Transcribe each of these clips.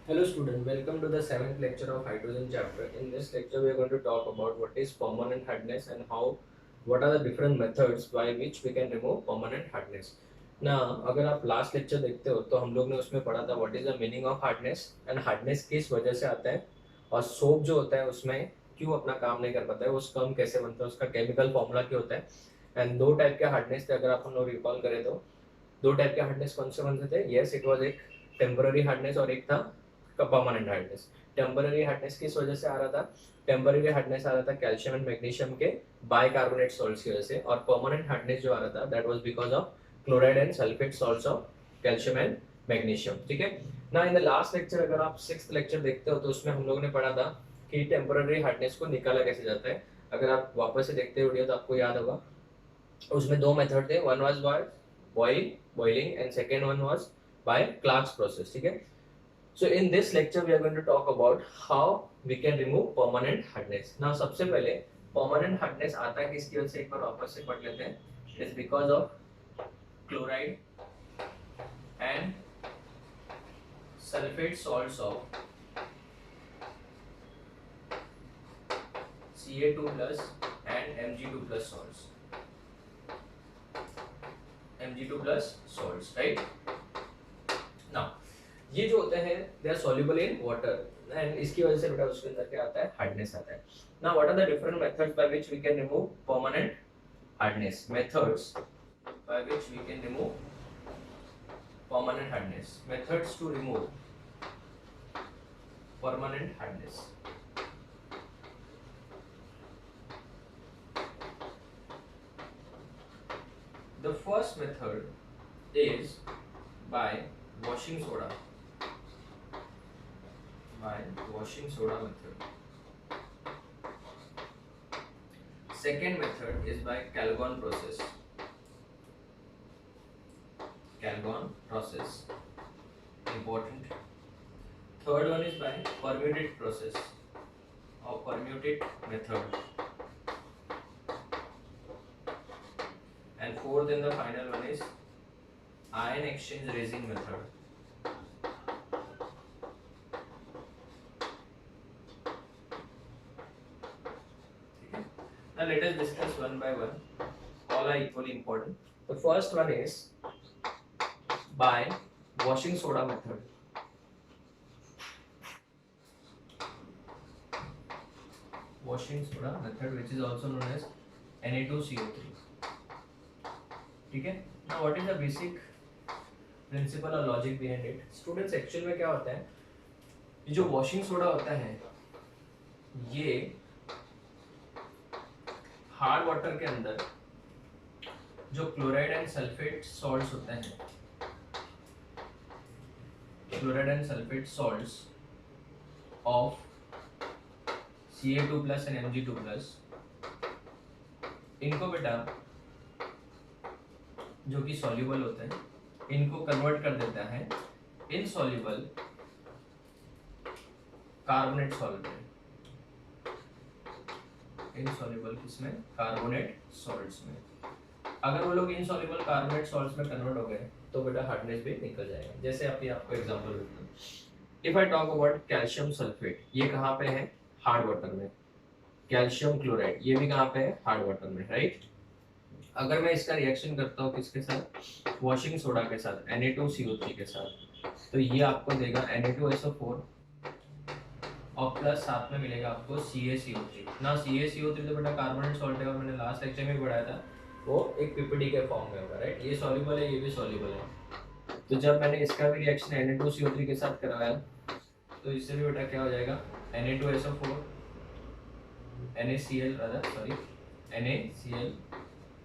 Hello student, welcome to the 7th lecture of hydrogen chapter. In this lecture we are going to talk about what is permanent hardness and what are the different methods by which we can remove permanent hardness. Now अगर आप last lecture देखते हो तो हम लोग ने उसमें पढ़ा था what is the meaning of hardness and hardness किस वजह से आता है और सोप जो होता है उसमें क्यों अपना काम नहीं कर पाता है, वो स्कम कैसे बनता है, उसका केमिकल फॉर्मूला क्या होता है। एंड दो टाइप के हार्डनेस थे, अगर आप हम लोग रिकॉल करें तो दो टाइप के हार्डनेस कौन से बनते थे। यस, इट वाज एक टेम्पररी हार्डनेस और एक था परमानेंट हार्डनेस। टेम्पररी हार्डनेस किस वजह से आ रहा था? टेम्पररी हार्डनेस आ रहा था कैल्शियम एंड मैग्नीशियम के बाइकार्बोनेट सॉल्ट्स की वजह से, और परमानेंट हार्डनेस जो आ रहा था that was because of chloride and sulphate salts of calcium and magnesium. ठीक है ना। इन द लास्ट लेक्चर अगर आप 6th लेक्चर देखते हो तो उसमें हम लोगों ने पढ़ा था कि टेम्पररी हार्डनेस को निकाला कैसे जाता है। अगर आप वापस से देखते हो वीडियो तो आपको याद होगा उसमें दो मेथड थे, one was by boiling and second one was by Clarks process. ठीक है। So in this lecture we are going to talk about how we can remove permanent hardness. Now सबसे पहले permanent hardness आता है किसकी वजह से, एक बार वापस से पढ़ लेते हैं। It is because of chloride and sulfate salts of Ca2 plus and Mg2 plus salts. Mg2 plus salts, right? Now ये जो होते हैं they are soluble in water and इसकी वजह से बेटा उसके अंदर क्या आता है, हार्डनेस आता है। Now what are the different methods by which we can remove permanent hardness? Methods by which we can remove permanent hardness, methods to remove permanent hardness. The first method is by washing soda, method. Second method is by Calgon process. Important. Third one is by permutate process or permutate method. And fourth and the final one is ion exchange raising method. Now let us discuss one by one. All are equally important. The first one is by washing soda method. Washing soda method, which is also known as Na2CO3. ठीक है। Now what is the basic principle or logic behind it? Students, actual में क्या होता है, ये जो washing soda होता है ये हार्ड वाटर के अंदर जो क्लोराइड एंड सल्फेट सॉल्ट्स होते हैं, chloride and sulphate salts of Ca2 plus and Mg2 plus, इनको बेटा जो कि सॉल्युबल होते हैं इनको कन्वर्ट कर देता है इनसॉल्युबल कार्बोनेट सॉल्ट में। इनसॉल्युबल किसमें? कार्बोनेट सॉल्ट्स में। अगर वो लोग इनसॉल्युबल कार्बोनेट सॉल्ट्स में कन्वर्ट हो गए तो बेटा हार्डनेस भी निकल जाएगा। जैसे अभी आपको एग्जांपल देता हूँ, if I talk about calcium sulphate, ये कहाँ पे है? हार्ड वाटर में। कैल्शियम क्लोराइड ये भी कहाँ पे है? हार्ड वाटर में, राइट। अगर मैं इसका रिएक्शन करता हूँ किसके साथ? वॉशिंग सोडा के साथ, Na2CO3 के साथ, तो ये आपको देगा Na2SO4 और प्लस साथ में मिलेगा आपको CaCO3 ना। CaCO3 तो बेटा कार्बोनेट सॉल्ट है और मैंने लास्ट लेक्चर में भी पढ़ाया था वो एक पीपीडी के फॉर्म में होगा, राइट। ये सॉल्युबल है, ये भी सॉल्युबल है। तो जब मैंने इसका भी रिएक्शन Na2CO3 के साथ करवाया तो इससे भी बेटा क्या हो जाएगा? Na2SO4 NaCl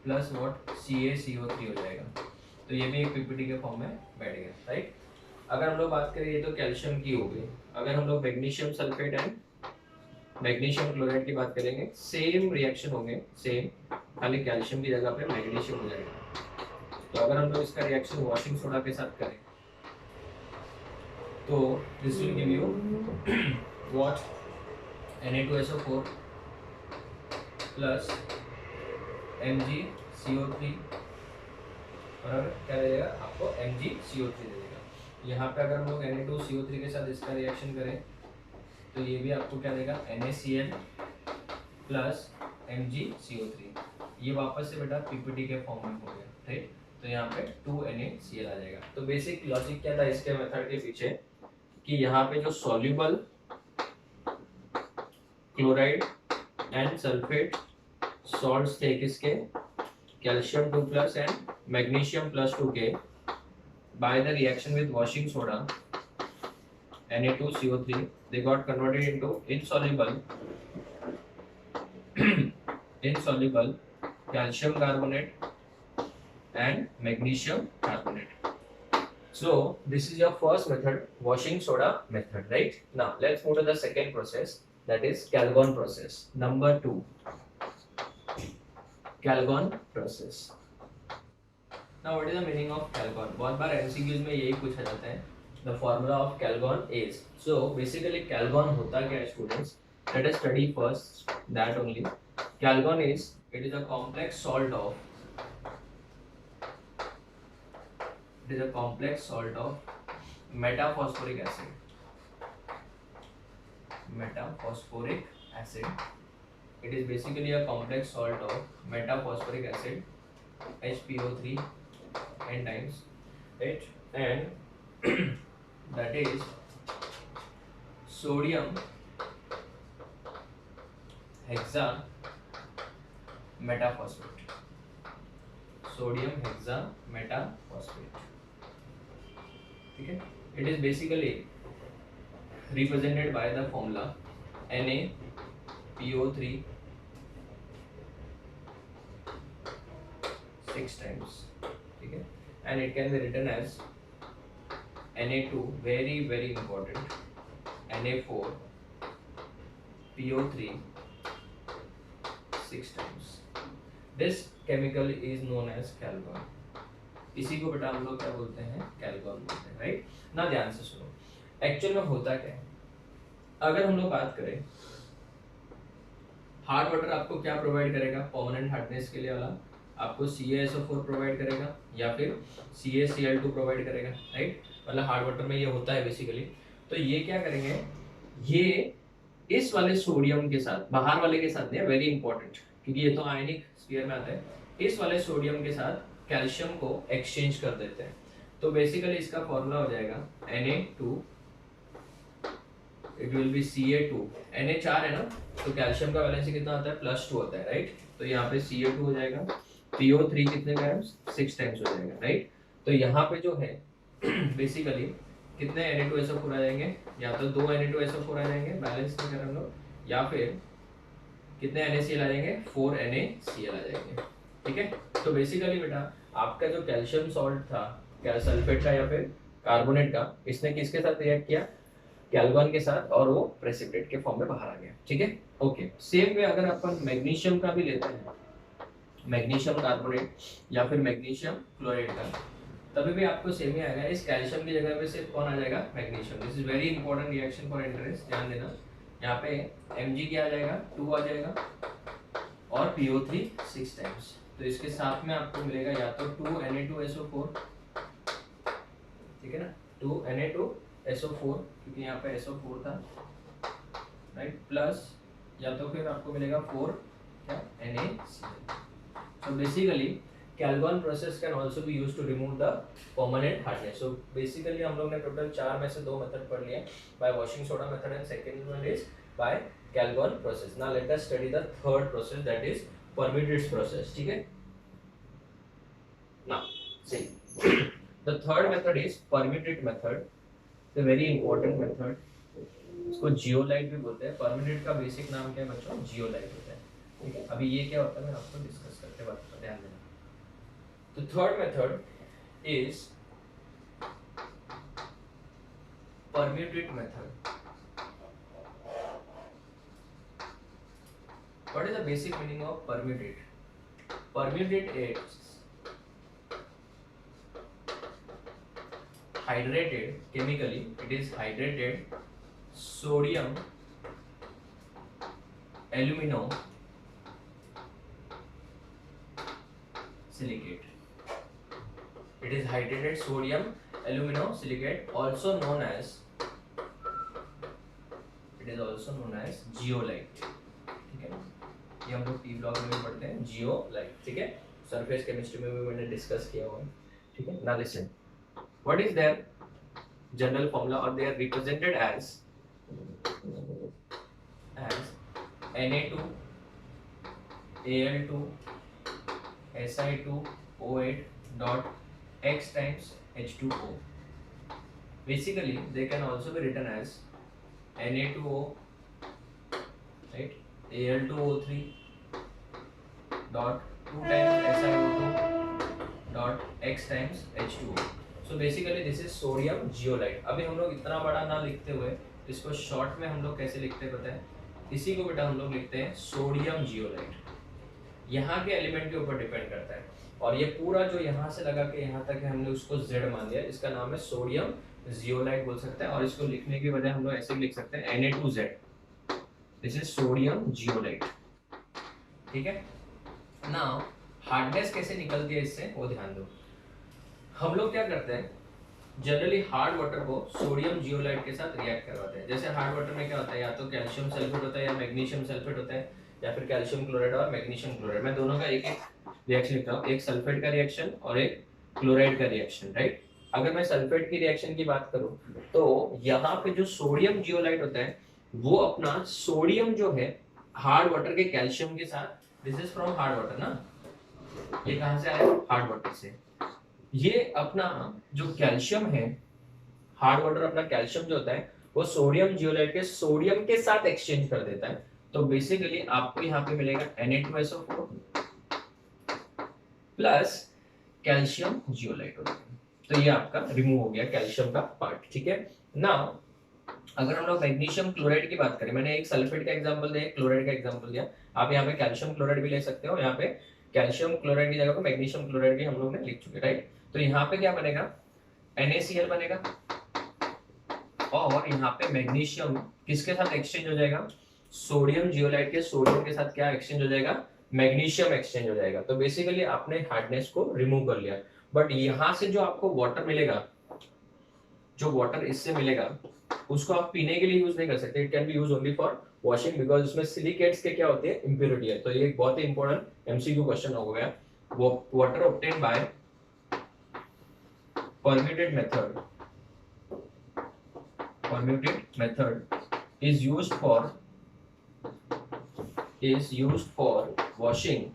plus what? CaCO3 हो जाएगा। तो ये भी एक पीपीटी के फॉर्म में बैठ गया, राइट। अगर हम लोग बात करें, ये तो कैल्शियम की हो गई। अगर हम लोग magnesium sulphate and magnesium chloride की बात करेंगे, सेम रिएक्शन होंगे, सेम, खाली कैल्शियम की जगह पे मैग्नीशियम हो जाएगा। तो अगर हम लोग इसका रिएक्शन वॉशिंग सोडा के साथ करें तो this will give you what? Na2SO4 plus MgCO3 और क्या दे देगा आपको? MgCO3 दे देगा। यहाँ पे अगर हम लोग Na2CO3 के साथ इसका रिएक्शन करें तो ये भी आपको क्या देगा, NaCl प्लस MgCO3, ये वापस से बेटा PPT के फॉर्म में हो गया, राइट। तो यहाँ पे 2NaCl आ जाएगा। तो बेसिक लॉजिक क्या था इसके मेथड के पीछे कि यहाँ पे जो soluble chloride and sulphate salts थे किसके, calcium 2 plus and magnesium plus 2 के, by the reaction with washing soda Na2CO3 they got converted into insoluble calcium carbonate and magnesium carbonate. So this is your first method, washing soda method, right? Now let's move to the second process, that is Calgon process. Number 2, Calgon process. Now what is the meaning of Calgon? बहुत बार MCQs में यही पूछा जाता है. The formula of Calgon is, so basically Calgon होता क्या है students? Let us study first that only. Calgon is, it is a complex salt of, it is a complex salt of metaphosphoric acid. Metaphosphoric acid. It is basically a complex salt of metaphosphoric acid, HPO3 n times, right? And that is sodium hexa metaphosphate. Sodium hexa metaphosphate. ठीक है? It is basically represented by the formula NaPO3 6 times. ठीक है? And it can be written as Na2, very very important, Na4 PO3 6 times. This chemical is known as Calgon. इसी को बेटा हम लोग क्या बोलते हैं, कैल्गोन बोलते हैं, राइट ना। ध्यान से सुनो, एक्चुअल में होता क्या है। अगर हम लोग बात करें, हार्ड वाटर आपको क्या प्रोवाइड करेगा, परमानेंट हार्डनेस के लिए वाला आपको CaSO4 प्रोवाइड करेगा या फिर CaCl2 प्रोवाइड करेगा, राइट। मतलब हार्ड वाटर में ये होता है बेसिकली। तो ये क्या करेंगे, ये इस वाले सोडियम के साथ, बाहर वाले के साथ नहीं, वेरी इंपॉर्टेंट, क्योंकि ये तो आयनिक स्फीयर में आता है, इस वाले सोडियम के साथ कैल्शियम को एक्सचेंज कर देते हैं। तो बेसिकली इसका फॉर्मूला हो जाएगा Na2, it will be Ca2, Na 4 है ना, तो कैल्शियम का वैलेंसी कितना आता है, +2 होता है, राइट। तो यहाँ पे Ca2 हो जाएगा, PO3 कितने टाइम्स, 6 टाइम्स हो जाएगा, राइट। तो यहाँ पे जो है बेसिकली कितने Na2SO4 आ जाएंगे, या तो 2 Na2SO4 आ जाएंगे, बैलेंस नहीं कर हम लोग, या फिर कितने NaCl आ जाएंगे, 4 NaCl आ जाएंगे, ठीक है। तो बेसिकली बेटा आपका जो कैल्शियम सॉल्ट था, क्या सल्फेट का या फिर कार्बोनेट का, इसने किसके साथ रिएक्ट किया, कैल्गोन के साथ, और वो प्रेसिपिटेट के फॉर्म में बाहर आ गया, ठीक है। ओके, सेम वे अगर अपन मैग्नीशियम का भी लेते हैं, मैग्नीशियम कार्बोनेट या फिर मैग्नीशियम क्लोराइड का, तभी भी आपको सेम ही आएगा। इस कैल्शियम की जगह पे सिर्फ कौन आ जाएगा, magnesium. This is very important reaction for interest, ध्यान देना। यहाँ पे Mg क्या आ जाएगा, 2 आ जाएगा, और PO3 6 टाइम्स। तो इसके साथ में आपको मिलेगा या तो 2 Na2SO4, ठीक है ना, 2 Na2SO4, क्योंकि यहाँ पे SO4 था, राइट, प्लस या तो फिर आपको मिलेगा 4 क्या, NaCl। So basically Calgon process can also be used to remove the permanent hardness. So basically हम लोग ने टोटल 4 में से 2 मेथड पढ़ लिए, by washing soda method and second one is by Calgon process. Now let us study the third process, that is Permutates process, ठीक है। Now see the third method is permutate method, the very important method, इसको zeolite भी बोलते हैं। Permute का basic नाम क्या है बच्चों, जियोलाइट होता है, ठीक है। अभी ये क्या होता है मैं आपको डिस्कस करते बात करते, ध्यान देना। The third method is permutate method. What is the basic meaning of permutate? Permutate is hydrated, chemically it is hydrated sodium aluminum silicate. It is hydrated sodium aluminosilicate, also known as, it is also known as zeolite, ठीक है, ये हम लोग T block में भी पढ़ते हैं zeolite, ठीक है, सरफेस केमिस्ट्री में भी मैंने डिस्कस किया हुआ है, ठीक है। Now listen, what is there general formula, और they are represented as Na2 Al2 Si2O8 dot X times H2O. Basically, they can also be written as Na2O, right? Al2O3 dot 2 times SiO2 dot X times H2O. So basically, this is sodium zeolite. अभी हम लोग इतना बड़ा ना लिखते हुए इसको short में हम लोग कैसे लिखते हैं पता है? इसी को बेटा हम लोग लिखते हैं सोडियम जियोलाइट। यहाँ के एलिमेंट के ऊपर डिपेंड करता है, और ये पूरा जो यहाँ से लगा के यहाँ तक है हमने उसको Z मान दिया, इसका नाम है सोडियम जियोलाइट बोल सकते हैं, और इसको लिखने की वजह हम लोग ऐसे लिख सकते हैं Na2Z, this is sodium zeolite, ठीक है। नाउ हार्डनेस कैसे निकलती है इससे वो ध्यान दो। हम लोग क्या करते हैं, जनरली हार्ड वाटर को सोडियम जियोलाइट के साथ रिएक्ट करवाते हैं। जैसे हार्ड वाटर में क्या होता है, या तो कैल्शियम सल्फेट होता है या मैग्नीशियम सल्फेट होता है, या फिर कैल्शियम क्लोराइड और मैग्नीशियम क्लोराइड। मैं दोनों का एक एक रिएक्शन लिखता हूँ, एक सल्फेट का रिएक्शन और एक क्लोराइड का रिएक्शन, राइट। अगर मैं सल्फेट की रिएक्शन की बात करूँ तो यहाँ पे जो सोडियम जियोलाइट होता है वो अपना सोडियम जो है हार्ड वाटर के कैल्शियम के साथ, this is from hard water ना, ये कहाँ से आया, हार्ड वाटर से, ये अपना जो कैल्शियम है, हार्ड वाटर अपना कैल्शियम जो होता है वो सोडियम जियोलाइट के सोडियम के साथ एक्सचेंज कर देता है। तो बेसिकली आपको यहाँ पे मिलेगा Na2SO4 प्लस कैल्शियम जियोलाइट होता है। तो ये आपका रिमूव हो गया कैल्शियम का पार्ट, ठीक है ना। अगर हम लोग मैग्नीशियम क्लोराइड की बात करें, मैंने एक सल्फेट का एग्जांपल दिया, क्लोराइड का एग्जांपल दिया, आप यहाँ पे कैल्शियम क्लोराइड भी ले सकते हो, यहाँ पे कैल्शियम क्लोराइड की जगह पे मैग्नीशियम क्लोराइड भी हम लोग ने लिख चुके, राइट। तो यहाँ पे क्या बनेगा, NaCl बनेगा, और यहाँ पे मैग्नीशियम किसके साथ एक्सचेंज हो जाएगा, सोडियम जियोलाइट के सोडियम के साथ क्या एक्सचेंज हो जाएगा, मैग्नीशियम एक्सचेंज हो जाएगा। तो बेसिकली आपने हार्डनेस को रिमूव कर लिया, बट यहाँ से जो आपको वाटर मिलेगा, जो वाटर इससे मिलेगा उसको आप पीने के लिए यूज नहीं कर सकते, it can be use only for washing, because उसमें सिलिकेट्स के क्या होते हैं, इंप्योरिटी है। तो ये एक बहुत ही इंपॉर्टेंट MCQ क्वेश्चन हो गया। वो water obtain bye permuted method is used for washing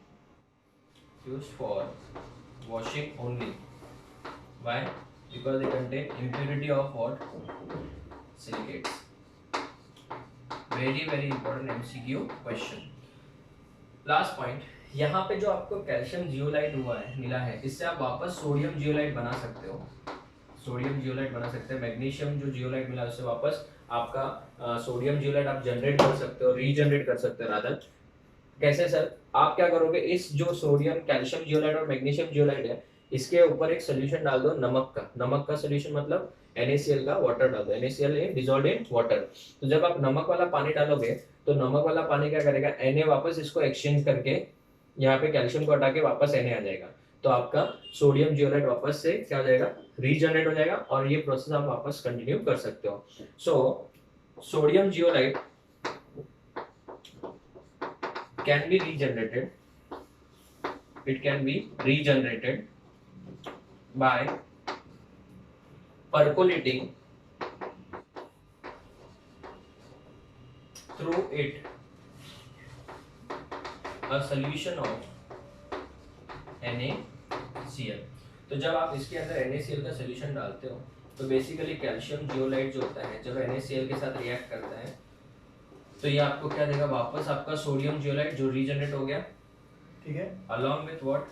only. Why? Because they contain impurity of what, silicates. Very very important MCQ question. Last point, यहाँ पे जो आपको कैल्शियम जियोलाइट हुआ है, मिला है, इससे आप वापस सोडियम जियोलाइट बना सकते हो, सोडियम जियोलाइट बना सकते हैं। मैग्नीशियम जो जियोलाइट मिला उससे वापस आपका सोडियम जियोलाइट आप जनरेट कर सकते हो, रीजनरेट कर सकते हो रादर। कैसे सर, आप क्या करोगे, इस जो सोडियम कैल्शियम जियोलाइट और मैग्नीशियम जियोलाइट है इसके ऊपर एक सोल्यूशन डाल दो नमक का सोल्यूशन, मतलब NaCl का वाटर डाल दो, NaCl is dissolved in water. तो जब आप नमक वाला पानी डालोगे तो नमक वाला पानी क्या करेगा, Na वापस इसको एक्सचेंज करके यहाँ पे कैल्शियम को हटा के वापस Na आ जाएगा, तो आपका सोडियम जियोलाइट वापस से क्या हो जाएगा, रीजनरेट हो जाएगा, और ये प्रोसेस आप वापस कंटिन्यू कर सकते हो। So sodium zeolite can be regenerated, it can be regenerated by percolating through it a solution of NaCl। तो जब आप इसके अंदर NaCl का सोल्यूशन डालते हो तो बेसिकली कैल्शियम जियोलाइट जो होता है जब NaCl के साथ रिएक्ट करता है तो ये आपको क्या देगा, वापस आपका सोडियम जियोलाइट जो रीजनरेट हो गया, ठीक है, along with what,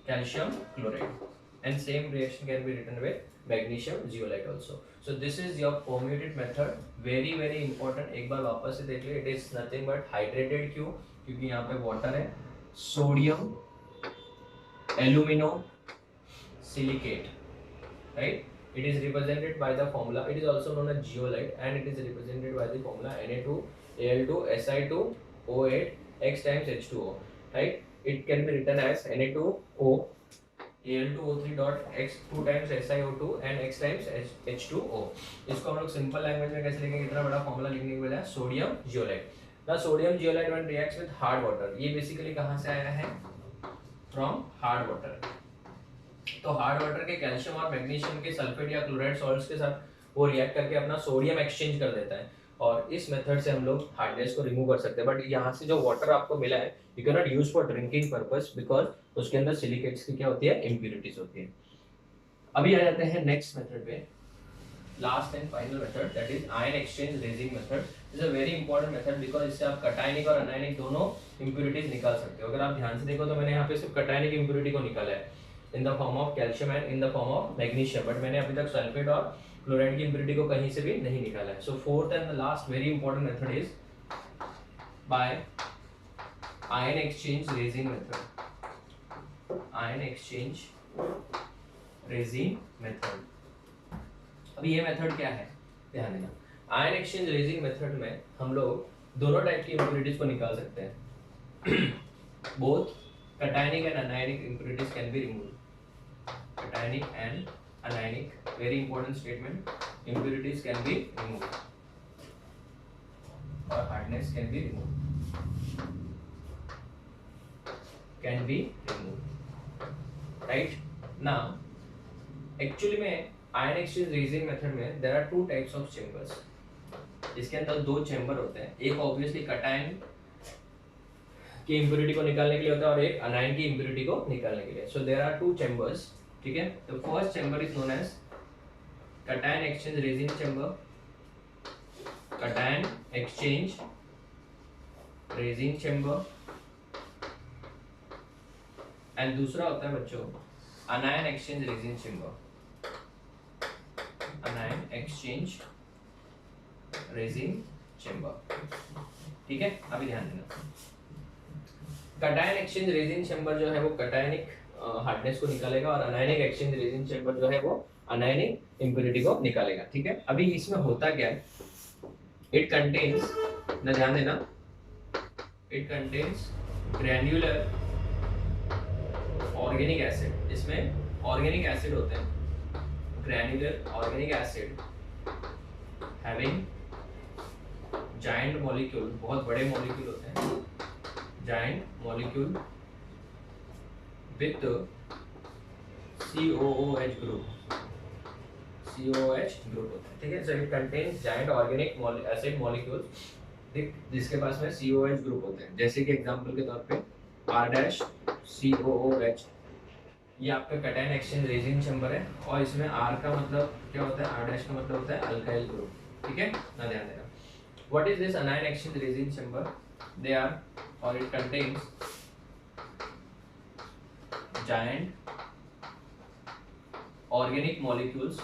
calcium chloride, and same reaction can be written with magnesium zeolite also. So this is your permuted method, very very important। एक बार वापस से देख ले, it is nothing but hydrated, क्यों, क्योंकि यहाँ पे वाटर है, sodium alumino silicate, right? It is represented by the formula, it is also known as zeolite, and it is represented by the formula Na2Al2 Si2O8 X times H2O, right? It can be written as Na2O Al2O3 dot x 2 times SiO2 and x times H2O। इसको हम लोग simple language में कैसे लिखेंगे, इतना बड़ा formula लिखने के बजाय सोडियम जियोलाइट। ना sodium zeolite when reacts with hard water, ये बेसिकली कहाँ से आया है, फ्रॉम हार्ड वाटर। तो हार्ड वाटर के कैल्शियम और मैग्नीशियम के सल्फेट या क्लोराइड सॉल्ट्स के साथ वो रिएक्ट करके अपना सोडियम एक्सचेंज कर देता है, और इस मेथड से हम लोग हार्डनेस को रिमूव कर सकते हैं। बट यहाँ से जो वाटर आपको मिला है you can not use for drinking purpose, because उसके अंदर सिलिकेट्स की क्या होती है, इम्प्यूरिटीज होती है। अभी आ जाते हैं नेक्स्ट मेथड पे, last and final method, that is ion exchange resin method. Is a very important method because इससे आप कटायनिक और अनायनिक दोनों इम्प्यूरिटीज निकाल सकते हो। अगर आप ध्यान से देखो तो मैंने यहाँ पे सिर्फ कटायनिक इम्प्यूरिटी को निकाला है in the form of calcium and in the form of magnesium, but मैंने अभी तक सल्फेट और क्लोराइड की इम्प्यूरिटी को कहीं से भी नहीं निकाला है। So fourth and the last very important method is by ion exchange resin method. Ion exchange resin method. अभी ये मेथड क्या है, ध्यान देना। आयन एक्सचेंज रेजिंग मेथड में हम लोग दोनों टाइप की इम्प्यूरिटीज को निकाल सकते हैं। Both cationic and anionic impurities can be removed. Cationic and anionic, very important statement, impurities can be removed or hardness can be removed, can be removed, right? Now actually में ion exchange resin method में there are two types of chambers। इसके अंदर दो chamber होते हैं, एक obviously cation की impurity को निकालने के लिए होता है और एक अनायन की इम्प्यूरिटी को निकालने के लिए। So there are two chambers, ठीक है। The first chamber is known as cation exchange resin chamber, cation exchange resin chamber, and दूसरा होता है बच्चों anion exchange resin chamber, anion exchange resin chamber, ठीक है। अभी ध्यान देना, कटायन एक्सचेंज रेजिन चैम्बर जो है वो कटायनिक हार्डनेस को निकालेगा और अनायनिक एक्सचेंज रेजिन चैम्बर जो है वो अनायनिक इम्प्यूरिटी को निकालेगा, ठीक है। अभी इसमें होता क्या है, इट कंटेन्स, ना ध्यान देना, it contains granular organic acid. इसमें ऑर्गेनिक एसिड होते हैं, granular organic acid having giant molecule, बहुत बड़े मॉलिक्यूल होते हैं, giant molecule with COOH group, COOH group होता है, ठीक है। So it contains giant organic acid molecules, जिसके पास में COOH ग्रुप होते हैं। जैसे कि एग्जांपल के तौर पे R' COOH, ये आपका कटायन एक्सचेंज रेजिन चैम्बर है और इसमें R का मतलब क्या होता है, R' का मतलब होता है अल्काइल ग्रुप, ठीक है ना, ध्यान देना। What is this anion exchange resin chamber? They are, or it contains giant organic molecules,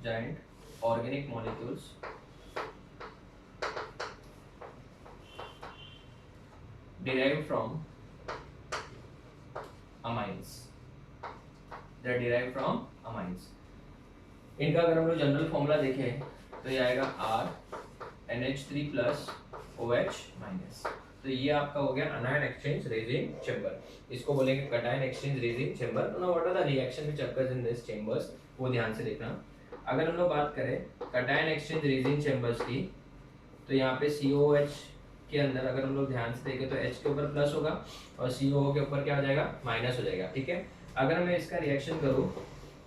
giant organic molecules derived from amines, they are derived from amines। इनका अगर हम लोग जनरल फॉर्मूला देखें तो ये आएगा R NH3 plus OH minus. तो ये आपका हो गया अनायन एक्सचेंज रेजिन चैम्बर, इसको बोलेंगे cation exchange resin chamber. Now what are the reaction which occurs in this chambers, वो ध्यान से देखना। अगर हम लोग बात करें कटायन एक्सचेंज रेजिन चैम्बर्स की, तो यहाँ पे COOH के अंदर अगर हम लोग ध्यान से देखें तो H के ऊपर प्लस होगा और COO के ऊपर क्या हो जाएगा, माइनस हो जाएगा, ठीक है। अगर मैं इसका रिएक्शन करूँ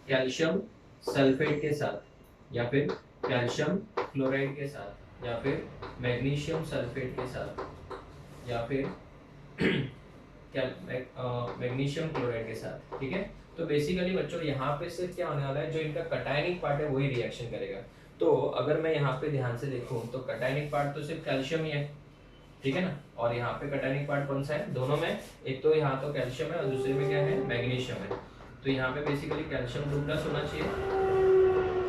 कैल्शियम सल्फेट के साथ या फिर कैल्शियम क्लोराइड के साथ या फिर मैग्नीशियम सल्फेट के साथ या फिर मैग्नीशियम क्लोराइड के साथ, ठीक है। तो बेसिकली बच्चों यहाँ पे सिर्फ क्या होने वाला है, जो इनका कटायनिक पार्ट है वही रिएक्शन करेगा। तो अगर मैं यहाँ पे ध्यान से देखूँ तो कटायनिक पार्ट तो सिर्फ कैल्शियम ही है, ठीक है ना, और यहाँ पे कटायनिक पार्ट कौन सा है, दोनों में, एक तो यहाँ तो कैल्शियम है और दूसरे में क्या है, मैग्नीशियम है। तो यहाँ पे बेसिकली कैल्शियम 2 प्लस होना चाहिए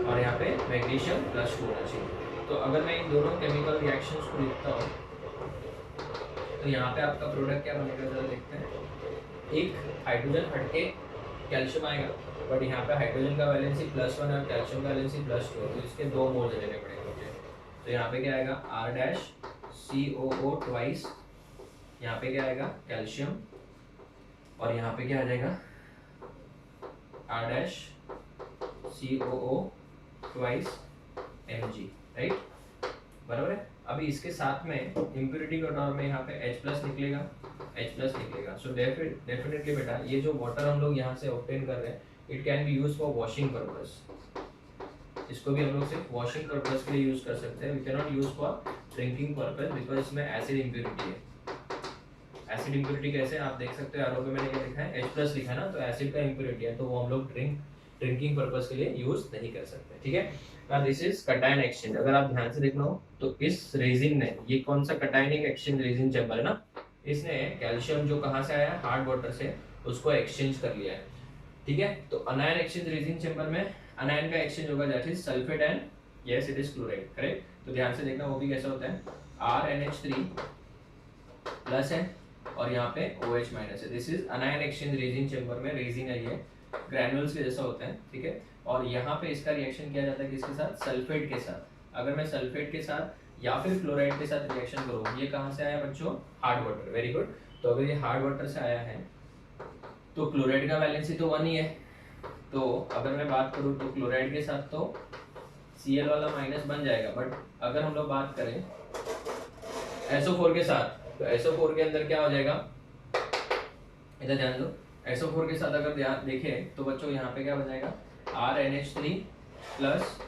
और यहाँ पे मैग्नीशियम प्लस 2 होना चाहिए। तो अगर मैं इन दोनों केमिकल रिएक्शंस को लिखता हूँ तो यहाँ पे आपका प्रोडक्ट क्या बनेगा, जरा देखते हैं। एक हाइड्रोजन हटके कैल्शियम आएगा, बट यहाँ पे हाइड्रोजन का वैलेंसी +1 और कैल्शियम का वैलेंसी +2 है, तो इसके 2 मोल्स लेने पड़ेंगे मुझे। तो यहाँ पे क्या आएगा, R' COO ट्वाइस, यहाँ पे क्या आएगा, कैल्शियम और यहाँ पे क्या आ जाएगा R dash COO twice Mg, right, बराबर है। अभी इसके साथ में इम्प्योरिटी के टर्म में यहाँ पे H प्लस निकलेगा, H प्लस निकलेगा। सो डेफिनेटली बेटा ये जो वाटर हम लोग यहाँ से ऑब्टेन कर रहे हैं, it can be use for washing purpose. इसको भी हम लोग सिर्फ वॉशिंग पर्पस के लिए यूज कर सकते हैं। We can not use for drinking purpose because इसमें एसिड इम्प्योरिटी है। एसिड इम्प्योरिटी कैसे आप देख सकते हो, आर पे मैंने क्या लिखा है, H प्लस लिखा है ना, तो एसिड का इम्प्योरिटी है, तो वो हम लोग ड्रिंकिंग पर्पस के लिए यूज नहीं कर सकते, ठीक है। Now this is cation exchange. अगर आप ध्यान से देखना हो तो इस रेजिन ने, ये कौन सा कटायनिक एक्सचेंज रेजिन चैम्बर है ना, इसने कैल्शियम जो कहाँ से आया है हार्ड वाटर से, उसको एक्सचेंज कर लिया है, ठीक है। तो अनायन एक्सचेंज रेजिन चैम्बर में अनायन का एक्सचेंज होगा, that is sulphate and yes it is chloride, correct. तो ध्यान से देखना वो भी कैसा होता है, RNH3 प्लस है और यहाँ पे OH माइनस है। This is अनायन exchange resin chamber में, रेजिन है ये, ग्रैन्युल्स के जैसा होता है, ठीक है। और यहाँ पे इसका रिएक्शन किया जाता है किसके साथ, सल्फेट के साथ। अगर मैं सल्फेट के साथ या फिर क्लोराइड के साथ रिएक्शन करूँ, ये कहाँ से आया बच्चों, हार्ड वाटर, वेरी गुड। तो अगर ये हार्ड वाटर से आया है तो क्लोराइड का वैलेंसी तो 1 ही है, तो अगर मैं बात करूँ तो क्लोराइड के साथ तो Cl वाला माइनस बन जाएगा। बट अगर हम लोग बात करें SO4 के साथ, तो SO4 के अंदर क्या हो जाएगा, इधर ध्यान दो, SO4 के साथ अगर ध्यान देखें तो बच्चों यहाँ पे क्या बन जाएगा, RNH3 प्लस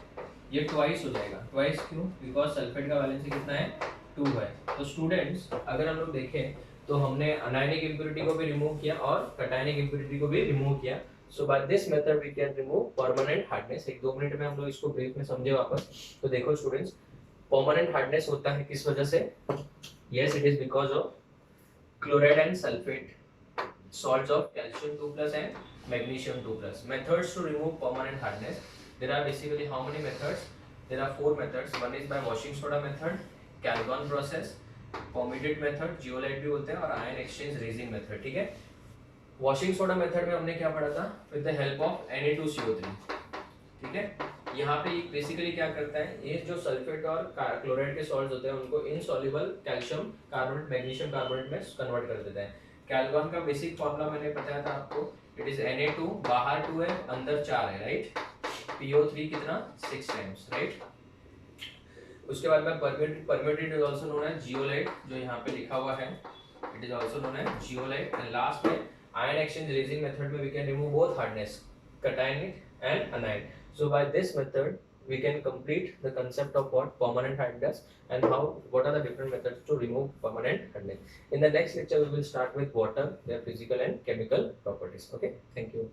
ये ट्वाइस हो जाएगा। ट्वाइस क्यों, बिकॉज सल्फेट का वैलेंसी कितना है, 2 है। तो स्टूडेंट्स अगर हम लोग देखें तो हमने अनायनिक इम्प्योरिटी को भी रिमूव किया और कटायनिक इम्प्योरिटी को भी रिमूव किया। So by this method we can remove permanent hardness. एक 2 मिनट में हम लोग इसको ब्रीफ में समझे वापस। तो देखो स्टूडेंट्स, परमानेंट हार्डनेस होता है किस वजह से, yes it is because of chloride and sulphate salts of calcium 2 plus and magnesium 2 plus. Methods to remove permanent hardness, there are basically how many methods, there are 4 methods. One is by washing soda method, Calgon process, Pomidate method, zeolite भी बोलते हैं, और ion exchange resin method, ठीक है। Washing soda method में हमने क्या पढ़ा था, with the help of Na2CO3, ठीक है। यहाँ पे बेसिकली क्या करता है, ये जो सल्फेट और क्लोराइड के सॉल्ट्स होते हैं उनको insoluble calcium carbonate magnesium carbonate में कन्वर्ट कर देता है। कैल्गोन का बेसिक फॉर्मूला मैंने बताया था आपको, इट इज Na2, बाहर 2 है अंदर 4 है, राइट। PO3 कितना 6 टाइम्स, राइट। उसके बाद में permutit is also known as zeolite, जो यहाँ पे लिखा हुआ है, it is also known as zeolite. And last में आयन एक्सचेंज रेजिंग मेथड में we can remove both hardness, cationic and anion. So by this method we can complete the concept of what permanent hardness and what are the different methods to remove permanent hardness. In the next lecture we will start with water, their physical and chemical properties. Okay, thank you.